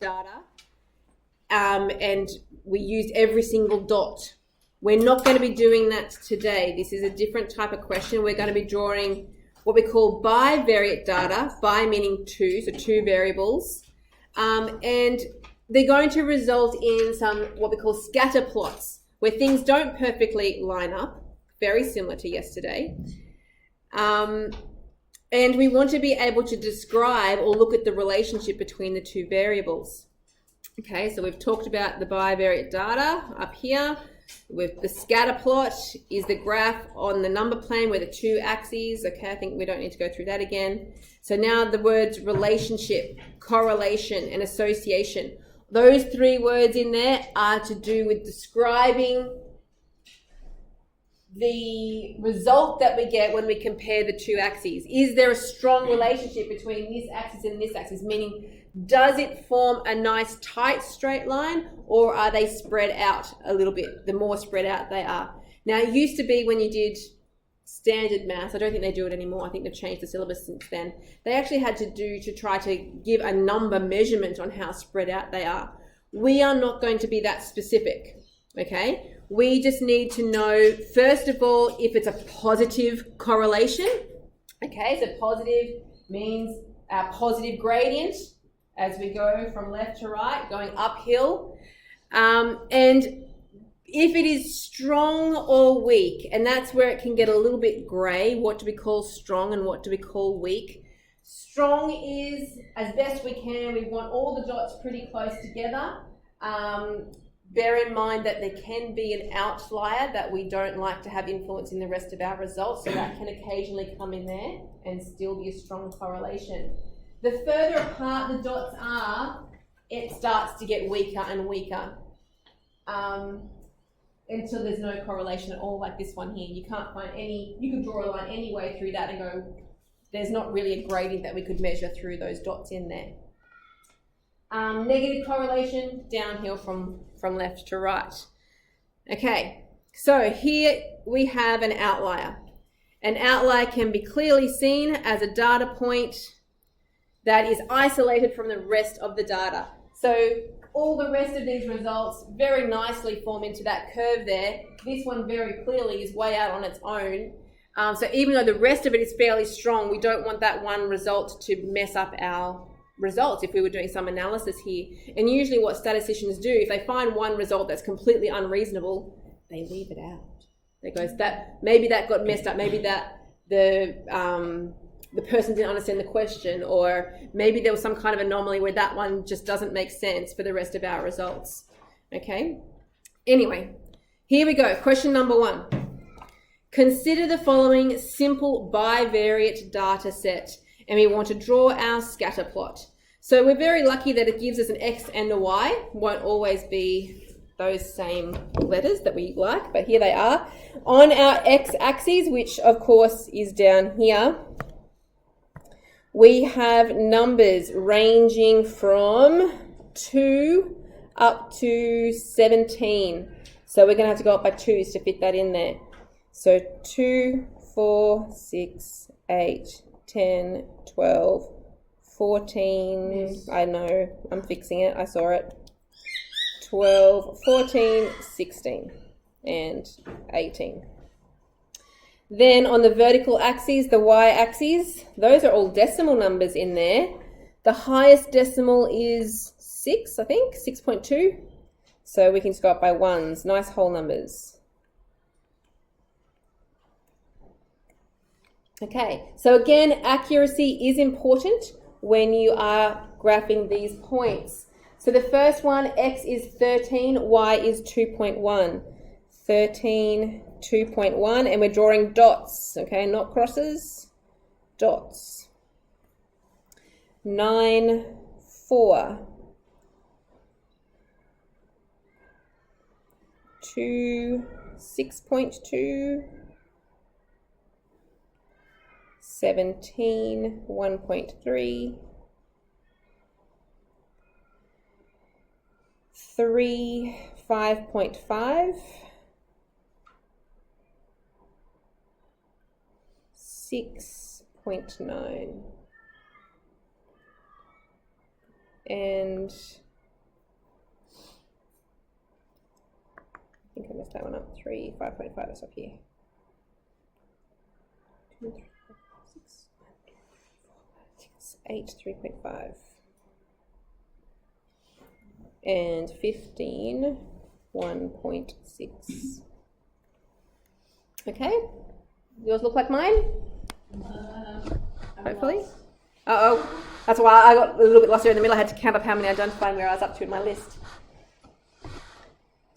data, and we used every single dot. We're not going to be doing that today. This is a different type of question. We're going to be drawing what we call bivariate data, bi meaning two, so two variables, and they're going to result in some what we call scatter plots, where things don't perfectly line up, very similar to yesterday. And we want to be able to describe or look at the relationship between the two variables. Okay, so we've talked about the bivariate data up here. With the scatter plot is the graph on the number plane where the two axes. Okay, I think we don't need to go through that again. So now the words relationship, correlation, and association. Those three words in there are to do with describing the result that we get when we compare the two axes. Is there a strong relationship between this axis and this axis? Meaning, does it form a nice tight straight line, or are they spread out a little bit, the more spread out they are? Now, it used to be when you did standard maths, I don't think they do it anymore, I think they've changed the syllabus since then, they actually had to try to give a number measurement on how spread out they are. We are not going to be that specific, okay? We just need to know, first of all, if it's a positive correlation. Okay, so positive means our positive gradient as we go from left to right, going uphill. And if it is strong or weak, and that's where it can get a little bit grey, what do we call strong and what do we call weak? Strong is, as best we can, we want all the dots pretty close together. Bear in mind that there can be an outlier that we don't like to have influence in the rest of our results, so that can occasionally come in there and still be a strong correlation. The further apart the dots are, it starts to get weaker and weaker until there's no correlation at all, like this one here. You can't find any, you could draw a line any way through that and go, there's not really a gradient that we could measure through those dots in there. Negative correlation, downhill from left to right. Okay, so here we have an outlier. An outlier can be clearly seen as a data point that is isolated from the rest of the data. So all the rest of these results very nicely form into that curve there. This one very clearly is way out on its own. So even though the rest of it is fairly strong, we don't want that one result to mess up our results if we were doing some analysis here. And usually what statisticians do, if they find one result that's completely unreasonable, they leave it out. They go, maybe that got messed up, maybe that the person didn't understand the question, or maybe there was some kind of anomaly where that one just doesn't make sense for the rest of our results. Okay? Anyway, here we go. Question number 1. Consider the following simple bivariate data set, and we want to draw our scatter plot. So we're very lucky that it gives us an X and a Y. Won't always be those same letters that we like, but here they are. On our X-axis, which of course is down here, we have numbers ranging from 2 up to 17. So we're going to have to go up by 2s to fit that in there. So 2, 4, 6, 8, 10, 12, 14, yes. I know, I'm fixing it, I saw it. 12, 14, 16, and 18. Then on the vertical axes, the y-axis, those are all decimal numbers in there. The highest decimal is 6, I think, 6.2. So we can just go up by 1s, nice whole numbers. Okay, so again, accuracy is important when you are graphing these points. So the first one, X is 13, Y is 2.1. 13, 2.1, and we're drawing dots, okay, not crosses, dots. 9, 4. 2, 6.2. 17, 1.3, 3, 5.5, 6.9, and messed that one up. 3, 5.5, that's up here. 2, 3, 4, 6, 8, 3.5. And 15, 1.6. Okay, yours look like mine? Hopefully. Uh-oh, that's why I got a little bit lost here in the middle. I had to count up how many I'd done to find where I was up to in my list.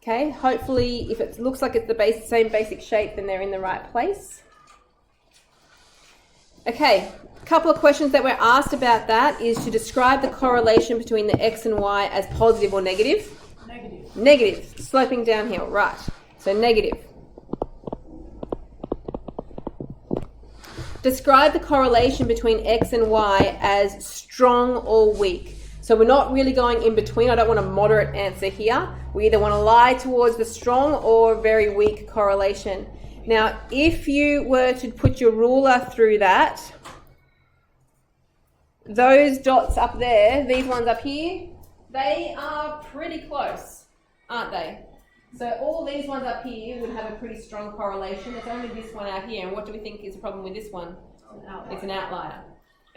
Okay, hopefully if it looks like it's the same basic shape, then they're in the right place. Okay, a couple of questions that we're asked about that is to describe the correlation between the x and y as positive or negative. Negative. Negative, sloping downhill, right. So negative. Describe the correlation between x and y as strong or weak. So we're not really going in between. I don't want a moderate answer here. We either want to lie towards the strong or very weak correlation. Now, if you were to put your ruler through that, those dots up there, these ones up here, they are pretty close, aren't they? So all these ones up here would have a pretty strong correlation. It's only this one out here. And what do we think is the problem with this one? It's an outlier.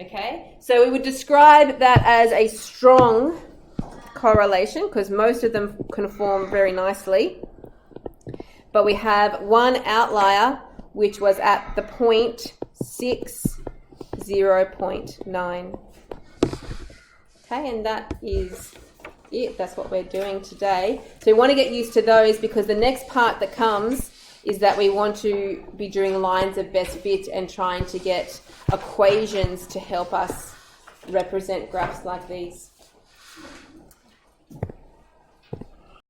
Okay, so we would describe that as a strong correlation because most of them conform very nicely. But we have one outlier which was at the point 6, 0.9. Okay, and that is it. That's what we're doing today. So we want to get used to those because the next part that comes is that we want to be doing lines of best fit and trying to get equations to help us represent graphs like these.